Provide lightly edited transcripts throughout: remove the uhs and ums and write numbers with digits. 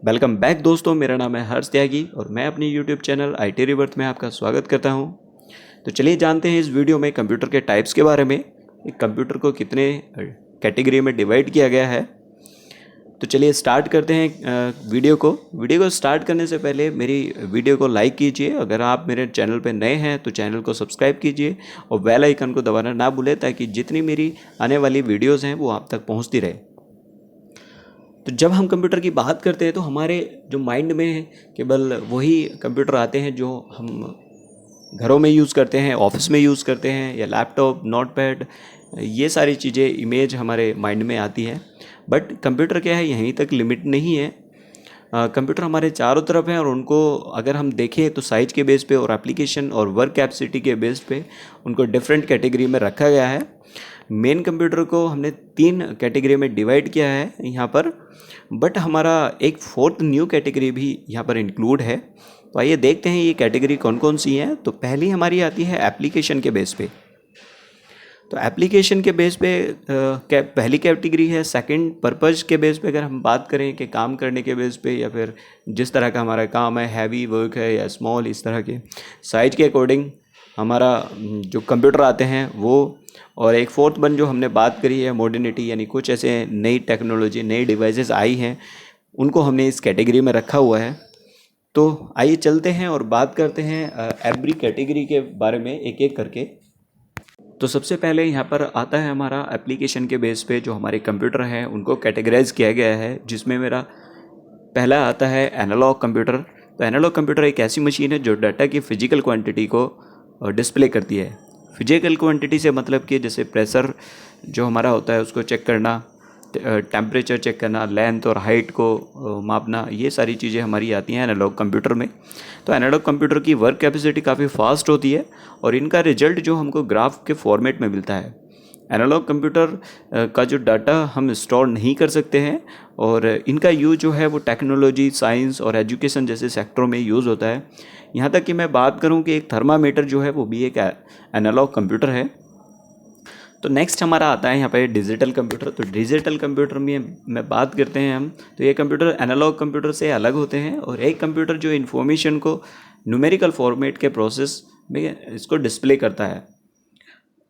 Welcome back दोस्तों, मेरा नाम है हर्ष त्यागी और मैं अपनी यूट्यूब चैनल IT रिवर्थ में आपका स्वागत करता हूं। तो चलिए जानते हैं इस वीडियो में कंप्यूटर के टाइप्स के बारे में। एक कंप्यूटर को कितने कैटेगरी में डिवाइड किया गया है। तो चलिए स्टार्ट करते हैं वीडियो को स्टार्ट करने से पहले मेरी वीडियो को लाइक कीजिए। अगर आप मेरे चैनल पर नए हैं तो चैनल को सब्सक्राइब कीजिए और बेल आइकन को दबाना ना भूलें ताकि जितनी मेरी आने वाली वीडियोज़ हैं वो आप तक पहुँचती रहे। तो जब हम कंप्यूटर की बात करते हैं तो हमारे जो माइंड में केवल वही कंप्यूटर आते हैं जो हम घरों में यूज़ करते हैं, ऑफिस में यूज़ करते हैं, या लैपटॉप, नोटपैड, ये सारी चीज़ें इमेज हमारे माइंड में आती है। बट कंप्यूटर क्या है, यहीं तक लिमिट नहीं है। कंप्यूटर हमारे चारों तरफ हैं और उनको अगर हम देखें तो साइज के बेस पे और एप्लीकेशन और वर्क कैपेसिटी के बेस पे उनको डिफरेंट कैटेगरी में रखा गया है। मेन कंप्यूटर को हमने 3 कैटेगरी में डिवाइड किया है यहाँ पर, बट हमारा एक 4th न्यू कैटेगरी भी यहाँ पर इंक्लूड है। तो आइए देखते हैं ये कैटेगरी कौन कौन सी हैं। तो पहली हमारी आती है एप्लीकेशन के बेस पे। तो एप्लीकेशन के बेस पे पहली कैटेगरी है सेकंड पर्पज़ के बेस पे। अगर हम बात करें कि काम करने के बेस पे या फिर जिस तरह का हमारा काम है, हैवी वर्क है या स्मॉल, इस तरह के साइज के अकॉर्डिंग हमारा जो कंप्यूटर आते हैं वो। और एक 4th वन जो हमने बात करी है मॉडर्निटी, यानी कुछ ऐसे नई टेक्नोलॉजी, नई डिवाइसेस आई हैं, उनको हमने इस कैटेगरी में रखा हुआ है। तो आइए चलते हैं और बात करते हैं एवरी कैटेगरी के बारे में एक एक करके। तो सबसे पहले यहाँ पर आता है हमारा एप्लीकेशन के बेस पे जो हमारे कंप्यूटर हैं उनको कैटेगराइज किया गया है, जिसमें मेरा पहला आता है एनालॉग कंप्यूटर। तो एनालॉग कंप्यूटर एक ऐसी मशीन है जो डाटा की फ़िजिकल क्वांटिटी को डिस्प्ले करती है। फिजिकल क्वांटिटी से मतलब कि जैसे प्रेशर जो हमारा होता है उसको चेक करना, टेम्परेचर चेक करना, लेंथ और हाइट को मापना, ये सारी चीज़ें हमारी आती हैं एनालॉग कंप्यूटर में। तो एनालॉग कंप्यूटर की वर्क कैपेसिटी काफ़ी फास्ट होती है और इनका रिजल्ट जो हमको ग्राफ के फॉर्मेट में मिलता है। एनालॉग कंप्यूटर का जो डाटा हम स्टोर नहीं कर सकते हैं और इनका यूज़ जो है वो टेक्नोलॉजी, साइंस और एजुकेशन जैसे सेक्टरों में यूज़ होता है। यहाँ तक कि मैं बात करूँ कि एक थर्मामीटर जो है वो भी एक एनालॉग कंप्यूटर है। तो नेक्स्ट हमारा आता है यहाँ पे डिजिटल कंप्यूटर। तो डिजिटल कंप्यूटर में बात करते हैं हम, तो ये कंप्यूटर एनालॉग कंप्यूटर से अलग होते हैं और एक कंप्यूटर जो इन्फॉर्मेशन को न्यूमेरिकल फॉर्मेट के प्रोसेस में इसको डिस्प्ले करता है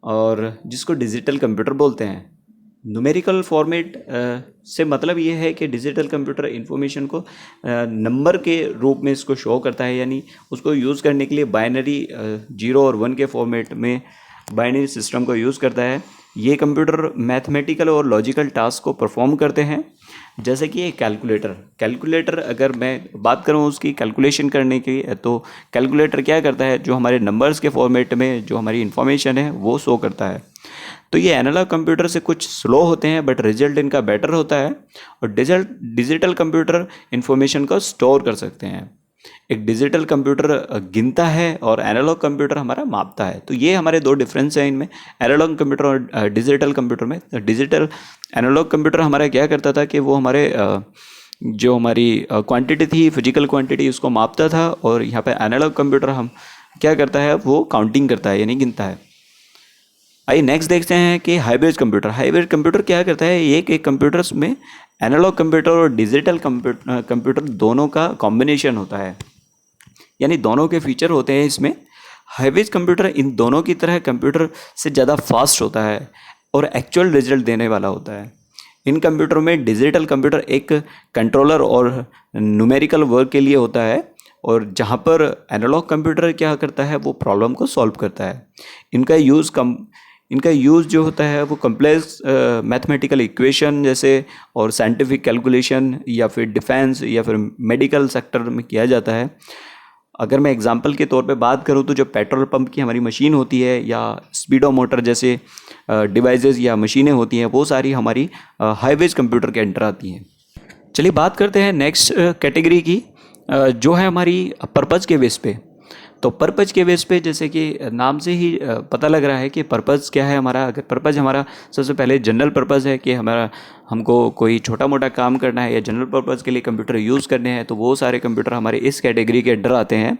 और जिसको डिजिटल कंप्यूटर बोलते हैं। न्यूमेरिकल फॉर्मेट से मतलब ये है कि डिजिटल कंप्यूटर इन्फॉर्मेशन को नंबर के रूप में इसको शो करता है, यानी उसको यूज़ करने के लिए बाइनरी 0 और 1 के फॉर्मेट में बाइनरी सिस्टम को यूज़ करता है। ये कंप्यूटर मैथमेटिकल और लॉजिकल टास्क को परफॉर्म करते हैं, जैसे कि एक कैलकुलेटर अगर मैं बात करूं उसकी कैलकुलेशन करने की, तो कैलकुलेटर क्या करता है, जो हमारे नंबर्स के फॉर्मेट में जो हमारी इन्फॉर्मेशन है वो शो करता है। तो ये एनालॉग कंप्यूटर से कुछ स्लो होते हैं बट रिजल्ट इनका बेटर होता है और डिजिटल कंप्यूटर इन्फॉर्मेशन को स्टोर कर सकते हैं। एक डिजिटल कंप्यूटर गिनता है और एनालॉग कंप्यूटर हमारा मापता है। तो ये हमारे 2 डिफरेंस हैं इनमें, एनालॉग कंप्यूटर और डिजिटल कंप्यूटर में। तो डिजिटल एनालॉग कंप्यूटर हमारा क्या करता था कि वो हमारे जो हमारी क्वांटिटी थी, फिजिकल क्वांटिटी, उसको मापता था और यहाँ पे एनालॉग कंप्यूटर हम क्या करता है, वो काउंटिंग करता है, यानी गिनता है। आइए नेक्स्ट देखते हैं कि हाइब्रिड कंप्यूटर क्या करता है। एक कंप्यूटर्स में एनालॉग कंप्यूटर और डिजिटल कंप्यूटर दोनों का कॉम्बिनेशन होता है, यानी दोनों के फीचर होते हैं इसमें। हाइब्रिड कंप्यूटर इन दोनों की तरह कंप्यूटर से ज़्यादा फास्ट होता है और एक्चुअल रिजल्ट देने वाला होता है। इन कंप्यूटर में डिजिटल कंप्यूटर एक कंट्रोलर और न्यूमेरिकल वर्क के लिए होता है और जहाँ पर एनालॉग कंप्यूटर क्या करता है, वो प्रॉब्लम को सॉल्व करता है। इनका यूज़ जो होता है वो कम्प्लेक्स मैथमेटिकल इक्वेशन जैसे और साइंटिफिक कैलकुलेशन या फिर डिफेंस या फिर मेडिकल सेक्टर में किया जाता है। अगर मैं एग्जांपल के तौर पे बात करूँ तो जो पेट्रोल पंप की हमारी मशीन होती है या स्पीडोमीटर जैसे डिवाइसेस या मशीनें होती हैं, वो सारी हमारी हाईवेज कंप्यूटर के अंडर आती हैं। चलिए बात करते हैं नेक्स्ट कैटेगरी की, जो है हमारी पर्पज़ के बेस पे। तो पर्पज़ के बेस पे जैसे कि नाम से ही पता लग रहा है कि पर्पज़ क्या है हमारा। अगर पर्पज़ हमारा सबसे पहले जनरल पर्पज़ है कि हमको कोई छोटा मोटा काम करना है या जनरल पर्पज़ के लिए कंप्यूटर यूज़ करने हैं, तो वो सारे कंप्यूटर हमारे इस कैटेगरी के अंडर आते हैं।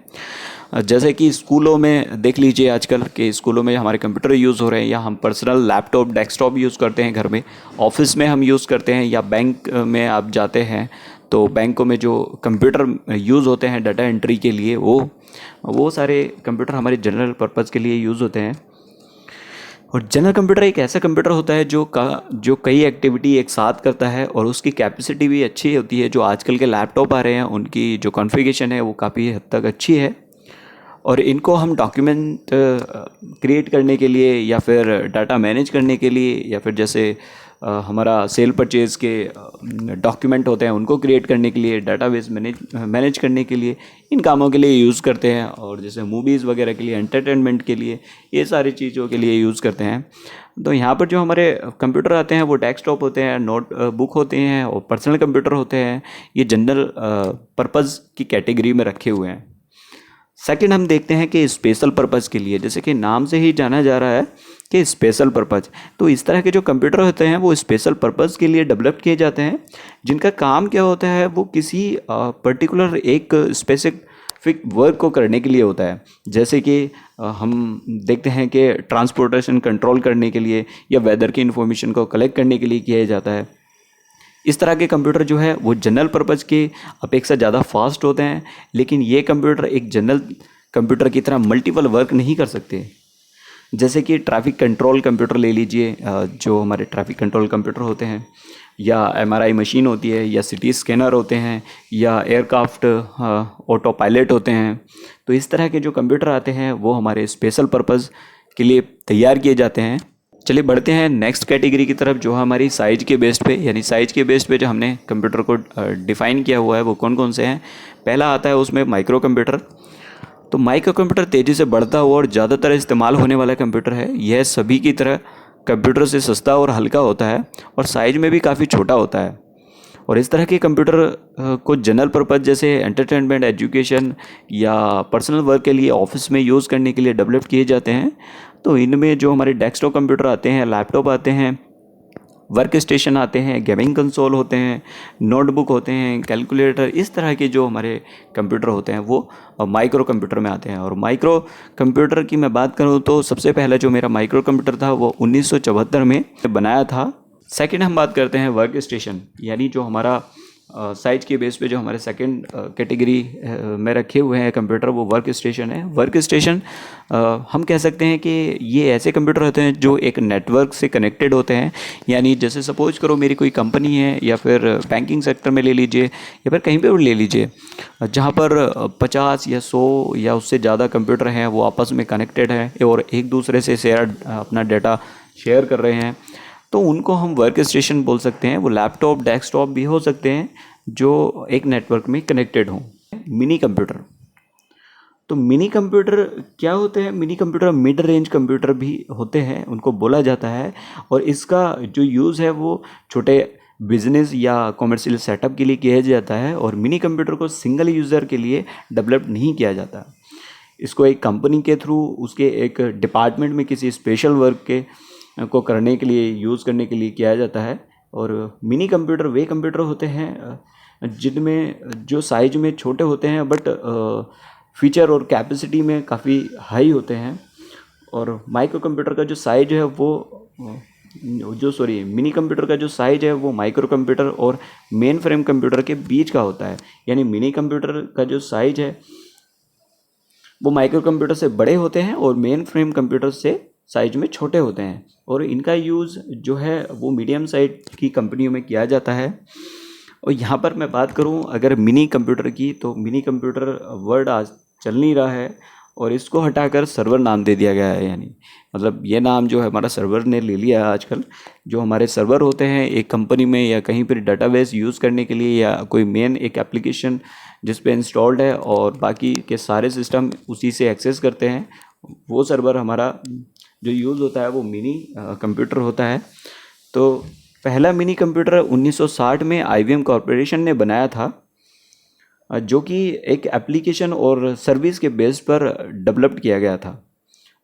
जैसे कि स्कूलों में देख लीजिए आजकल के स्कूलों में हमारे कंप्यूटर यूज़ हो रहे हैं या हम पर्सनल लैपटॉप, डेस्कटॉप यूज़ करते हैं घर में, ऑफिस में हम यूज़ करते हैं या बैंक में आप जाते हैं तो बैंकों में जो कंप्यूटर यूज़ होते हैं डाटा एंट्री के लिए, वो सारे कंप्यूटर हमारे जनरल पर्पज़ के लिए यूज़ होते हैं। और जनरल कंप्यूटर एक ऐसा कंप्यूटर होता है जो कई एक्टिविटी एक साथ करता है और उसकी कैपेसिटी भी अच्छी होती है। जो आजकल के लैपटॉप आ रहे हैं उनकी जो कॉन्फ़िगरेशन है वो काफ़ी हद तक अच्छी है, और इनको हम डॉक्यूमेंट क्रिएट करने के लिए या फिर डाटा मैनेज करने के लिए या फिर जैसे हमारा सेल परचेज़ के डॉक्यूमेंट होते हैं उनको क्रिएट करने के लिए, डाटाबेस मैनेज करने के लिए, इन कामों के लिए यूज़ करते हैं। और जैसे मूवीज़ वगैरह के लिए, एंटरटेनमेंट के लिए, ये सारी चीज़ों के लिए यूज़ करते हैं। तो यहाँ पर जो हमारे कंप्यूटर आते हैं वो डेस्कटॉप होते हैं, नोटबुक होते हैं और पर्सनल कंप्यूटर होते हैं। ये जनरल पर्पज़ की कैटेगरी में रखे हुए हैं। सेकंड हम देखते हैं कि स्पेशल पर्पज़ के लिए, जैसे कि नाम से ही जाना जा रहा है कि स्पेशल पर्पज़, तो इस तरह के जो कंप्यूटर होते हैं वो स्पेशल पर्पज़ के लिए डेवलप किए जाते हैं, जिनका काम क्या होता है वो किसी पर्टिकुलर एक स्पेसिफिक वर्क को करने के लिए होता है। जैसे कि हम देखते हैं कि ट्रांसपोर्टेशन कंट्रोल करने के लिए या वेदर की इन्फॉर्मेशन को कलेक्ट करने के लिए किया जाता है। इस तरह के कंप्यूटर जो है वो जनरल पर्पज़ के अपेक्षा ज़्यादा फास्ट होते हैं, लेकिन ये कंप्यूटर एक जनरल कंप्यूटर की तरह मल्टीपल वर्क नहीं कर सकते। जैसे कि ट्रैफिक कंट्रोल कंप्यूटर ले लीजिए, जो हमारे ट्रैफिक कंट्रोल कंप्यूटर होते हैं, या एमआरआई मशीन होती है, या सिटी स्कैनर होते हैं, या एयरक्राफ्ट ऑटो पायलट होते हैं। तो इस तरह के जो कंप्यूटर आते हैं वो हमारे स्पेशल पर्पज़ के लिए तैयार किए जाते हैं। चलिए बढ़ते हैं नेक्स्ट कैटेगरी की तरफ, जो हमारी साइज के बेस पे, यानी साइज के बेस पे जो हमने कंप्यूटर को डिफ़ाइन किया हुआ है वो कौन कौन से हैं। पहला आता है उसमें माइक्रो कंप्यूटर। तो माइक्रो कंप्यूटर तेज़ी से बढ़ता हुआ और ज़्यादातर इस्तेमाल होने वाला कंप्यूटर है। यह सभी की तरह कंप्यूटर से सस्ता और हल्का होता है और साइज में भी काफ़ी छोटा होता है। और इस तरह के कंप्यूटर को जनरल पर्पज़ जैसे एंटरटेनमेंट, एजुकेशन या पर्सनल वर्क के लिए ऑफिस में यूज़ करने के लिए डेवलप किए जाते हैं। तो इनमें जो हमारे डेस्कटॉप कंप्यूटर आते हैं, लैपटॉप आते हैं, वर्क स्टेशन आते हैं, गेमिंग कंसोल होते हैं, नोटबुक होते हैं, कैलकुलेटर, इस तरह के जो हमारे कंप्यूटर होते हैं वो माइक्रो कंप्यूटर में आते हैं। और माइक्रो कंप्यूटर की मैं बात करूँ तो सबसे पहला जो मेरा माइक्रो कंप्यूटर था वो 1974 में बनाया था। सेकंड हम बात करते हैं वर्क स्टेशन, यानी जो हमारा साइज के बेस पे जो हमारे सेकंड कैटेगरी में रखे हुए हैं कंप्यूटर वो वर्क स्टेशन है। वर्क स्टेशन हम कह सकते हैं कि ये ऐसे कंप्यूटर होते हैं जो एक नेटवर्क से कनेक्टेड होते हैं। यानी जैसे सपोज करो मेरी कोई कंपनी है या फिर बैंकिंग सेक्टर में ले लीजिए या फिर कहीं पे भी ले लीजिए, जहाँ पर 50 या 100 या उससे ज़्यादा कंप्यूटर हैं वो आपस में कनेक्टेड हैं और एक दूसरे से अपना डाटा शेयर कर रहे हैं, तो उनको हम वर्क स्टेशन बोल सकते हैं। वो लैपटॉप, डेस्कटॉप भी हो सकते हैं जो एक नेटवर्क में कनेक्टेड हों। मिनी कंप्यूटर, तो मिनी कंप्यूटर क्या होते हैं? Mini computer mid range computer भी होते हैं, उनको बोला जाता है। और इसका जो यूज़ है वो छोटे बिजनेस या कॉमर्शियल सेटअप के लिए किया जाता है। और मिनी कंप्यूटर को सिंगल यूज़र के लिए डेवलप नहीं किया जाता। इसको एक कंपनी के थ्रू उसके एक डिपार्टमेंट में किसी स्पेशल वर्क को करने के लिए, यूज़ करने के लिए किया जाता है। और मिनी कंप्यूटर वे कंप्यूटर होते हैं जिनमें जो साइज में छोटे होते हैं बट फीचर और कैपेसिटी में काफ़ी हाई होते हैं। और माइक्रो कंप्यूटर का जो साइज है वो मिनी कंप्यूटर का जो साइज है वो माइक्रो कंप्यूटर और मेन फ्रेम कंप्यूटर के बीच का होता है। यानी मिनी कंप्यूटर का जो साइज है वो माइक्रो कंप्यूटर से बड़े होते हैं और मेन फ्रेम कंप्यूटर से साइज में छोटे होते हैं। और इनका यूज़ जो है वो मीडियम साइज की कंपनियों में किया जाता है। और यहाँ पर मैं बात करूँ अगर मिनी कंप्यूटर की, तो मिनी कंप्यूटर वर्ड आज चल नहीं रहा है और इसको हटाकर सर्वर नाम दे दिया गया है। यानी मतलब ये नाम जो है हमारा सर्वर ने ले लिया है आजकल। जो हमारे सर्वर होते हैं एक कंपनी में या कहीं पर डाटाबेस यूज़ करने के लिए या कोई मेन एक एप्लीकेशन जिस पे इंस्टॉल्ड है और बाकी के सारे सिस्टम उसी से एक्सेस करते हैं, वो सर्वर हमारा जो यूज़ होता है वो मिनी कंप्यूटर होता है। तो पहला मिनी कंप्यूटर 1960 में IBM कॉरपोरेशन ने बनाया था, जो कि एक एप्लीकेशन और सर्विस के बेस पर डेवलप्ड किया गया था।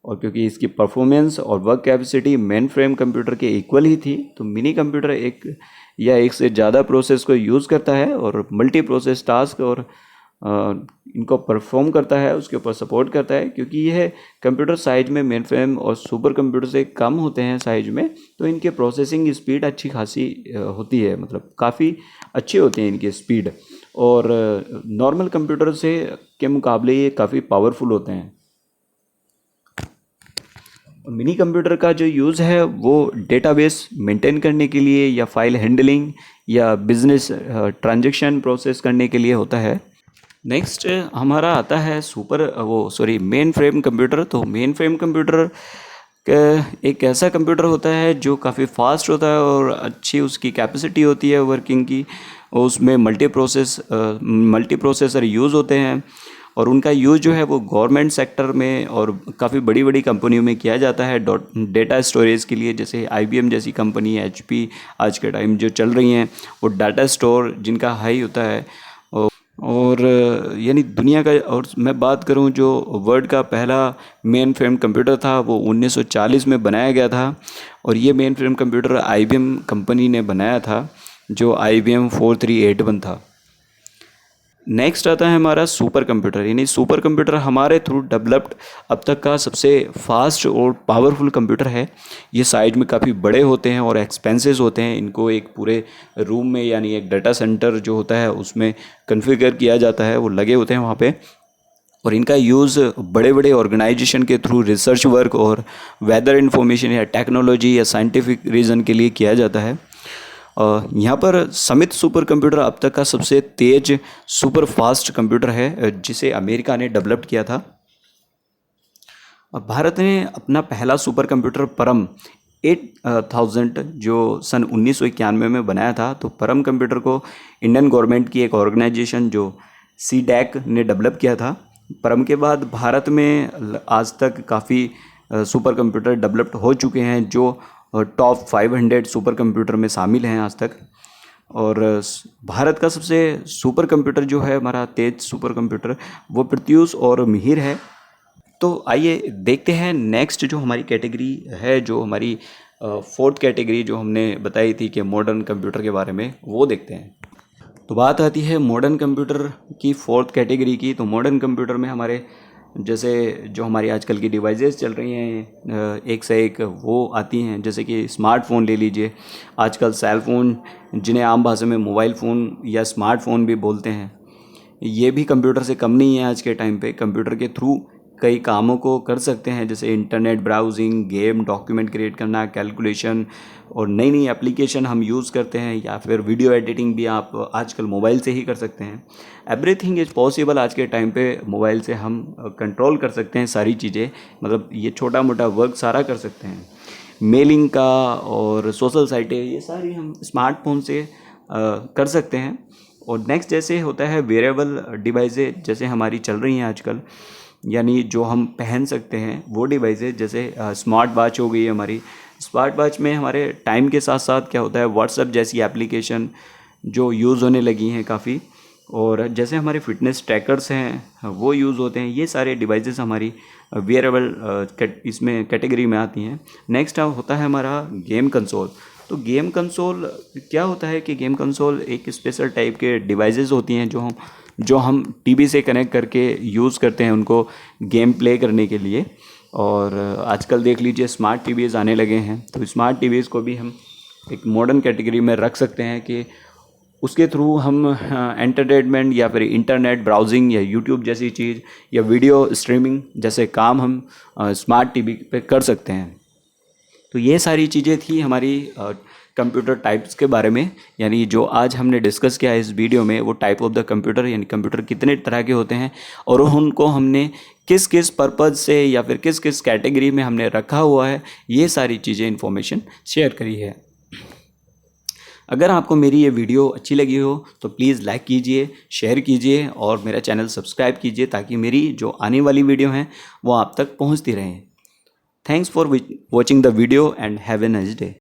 और क्योंकि इसकी परफॉर्मेंस और work capacity main frame computer के इक्वल ही थी, तो मिनी कंप्यूटर एक या एक से ज़्यादा प्रोसेस को यूज़ करता है और मल्टी प्रोसेस टास्क और इनको परफॉर्म करता है, उसके ऊपर सपोर्ट करता है, क्योंकि यह कंप्यूटर साइज में मेन फ्रेम और सुपर कंप्यूटर से कम होते हैं साइज में, तो इनके प्रोसेसिंग स्पीड अच्छी खासी होती है, मतलब काफ़ी अच्छी होती है इनकी स्पीड, और नॉर्मल कंप्यूटर से के मुकाबले ये काफ़ी पावरफुल होते हैं। मिनी कंप्यूटर का जो यूज़ है वो डेटाबेस मेंटेन करने के लिए या फाइल हैंडलिंग या बिजनेस ट्रांजैक्शन प्रोसेस करने के लिए होता है। नेक्स्ट हमारा आता है मेन फ्रेम कंप्यूटर। तो मेन फ्रेम कंप्यूटर एक ऐसा कंप्यूटर होता है जो काफ़ी फास्ट होता है और अच्छी उसकी कैपेसिटी होती है वर्किंग की। उसमें मल्टी प्रोसेसर यूज़ होते हैं और उनका यूज़ जो है वो गवर्नमेंट सेक्टर में और काफ़ी बड़ी बड़ी कंपनियों में किया जाता है डेटा स्टोरेज के लिए। जैसे IBM जैसी कंपनी, HP आज के टाइम जो चल रही हैं, वो डाटा स्टोर जिनका हाई होता है। और यानी दुनिया का, और मैं बात करूं जो वर्ल्ड का पहला मेन फ्रेम कंप्यूटर था वो 1940 में बनाया गया था, और ये main frame computer IBM company ने बनाया था, जो IBM 4381 था। नेक्स्ट आता है हमारा सुपर कंप्यूटर। यानी सुपर कंप्यूटर हमारे थ्रू डेवलप्ड अब तक का सबसे फास्ट और पावरफुल कंप्यूटर है। ये साइज में काफ़ी बड़े होते हैं और एक्सपेंसिव होते हैं। इनको एक पूरे रूम में, यानी एक डाटा सेंटर जो होता है उसमें कॉन्फ़िगर किया जाता है, वो लगे होते हैं वहाँ पे, और इनका यूज़ बड़े बड़े ऑर्गेनाइजेशन के थ्रू रिसर्च वर्क और वेदर इन्फॉर्मेशन या टेक्नोलॉजी या साइंटिफिक रीज़न के लिए किया जाता है। यहाँ पर समिट सुपर कंप्यूटर अब तक का सबसे तेज सुपर फास्ट कंप्यूटर है, जिसे अमेरिका ने डेवलप किया था। भारत ने अपना पहला सुपर कंप्यूटर परम 8000 जो सन 1991 में बनाया था। तो परम कंप्यूटर को इंडियन गवर्नमेंट की एक ऑर्गेनाइजेशन जो CDAC ने डेवलप किया था। परम के बाद भारत में आज तक काफ़ी सुपर कंप्यूटर डेवलप्ड हो चुके हैं, जो टॉप 500 सुपर कंप्यूटर में शामिल हैं आज तक। और भारत का सबसे सुपर कंप्यूटर जो है, हमारा तेज सुपर कंप्यूटर, वो प्रत्यूष और मिहिर है। तो आइए देखते हैं नेक्स्ट जो हमारी कैटेगरी है, जो हमारी फोर्थ कैटेगरी जो हमने बताई थी कि मॉडर्न कंप्यूटर के बारे में, वो देखते हैं। तो बात आती है मॉडर्न कंप्यूटर की फोर्थ कैटेगरी की। तो मॉडर्न कंप्यूटर में हमारे जैसे जो हमारी आजकल की डिवाइसेस चल रही हैं एक से एक वो आती हैं, जैसे कि स्मार्टफ़ोन ले लीजिए। आजकल सेल फ़ोन, जिन्हें आम भाषा में मोबाइल फ़ोन या स्मार्टफ़ोन भी बोलते हैं, ये भी कंप्यूटर से कम नहीं है। आज के टाइम पे कंप्यूटर के थ्रू कई कामों को कर सकते हैं, जैसे internet browsing, game, document create करना, कैलकुलेशन, और नई नई एप्लीकेशन हम यूज़ करते हैं, या फिर वीडियो एडिटिंग भी आप आजकल मोबाइल से ही कर सकते हैं। Everything is possible. आज के टाइम पे मोबाइल से हम कंट्रोल कर सकते हैं सारी चीज़ें, मतलब ये छोटा मोटा वर्क सारा कर सकते हैं। मेलिंग का और सोशल साइटें, ये सारी हम स्मार्टफोन से कर सकते हैं। और नेक्स्ट जैसे होता है वेरेबल डिवाइसेज, जैसे हमारी चल रही हैं आजकल, यानी जो हम पहन सकते हैं वो डिवाइसेज, जैसे स्मार्ट वॉच हो गई हमारी। स्मार्ट वॉच में हमारे टाइम के साथ साथ क्या होता है, व्हाट्सएप जैसी एप्लीकेशन जो यूज़ होने लगी हैं काफ़ी, और जैसे हमारे फिटनेस ट्रैकर्स हैं वो यूज़ होते हैं। ये सारे डिवाइसेस हमारी वेयरेबल इसमें कैटेगरी में आती हैं। नेक्स्ट होता है हमारा गेम कंसोल। तो गेम कंसोल क्या होता है कि गेम कंसोल एक स्पेशल टाइप के डिवाइसेस होती हैं जो हम टीवी से कनेक्ट करके यूज़ करते हैं उनको गेम प्ले करने के लिए। और आजकल देख लीजिए स्मार्ट टीवीज़ आने लगे हैं, तो स्मार्ट टीवीज़ को भी हम एक मॉडर्न कैटेगरी में रख सकते हैं कि उसके थ्रू हम एंटरटेनमेंट या फिर इंटरनेट ब्राउजिंग या यूट्यूब जैसी चीज़ या वीडियो स्ट्रीमिंग जैसे काम हम स्मार्ट टीवी पे कर सकते हैं। तो ये सारी चीज़ें थी हमारी कंप्यूटर टाइप्स के बारे में, यानी जो आज हमने डिस्कस किया है इस वीडियो में, वो टाइप ऑफ द कंप्यूटर, यानी कंप्यूटर कितने तरह के होते हैं और उनको हमने किस किस पर्पज़ से या फिर किस किस कैटेगरी में हमने रखा हुआ है, ये सारी चीज़ें इन्फॉर्मेशन शेयर करी है। अगर आपको मेरी ये वीडियो अच्छी लगी हो तो प्लीज़ लाइक कीजिए, शेयर कीजिए और मेरा चैनल सब्सक्राइब कीजिए, ताकि मेरी जो आने वाली वीडियो हैं वो आप तक पहुंचती रहें। Thanks for watching the video and have a nice day.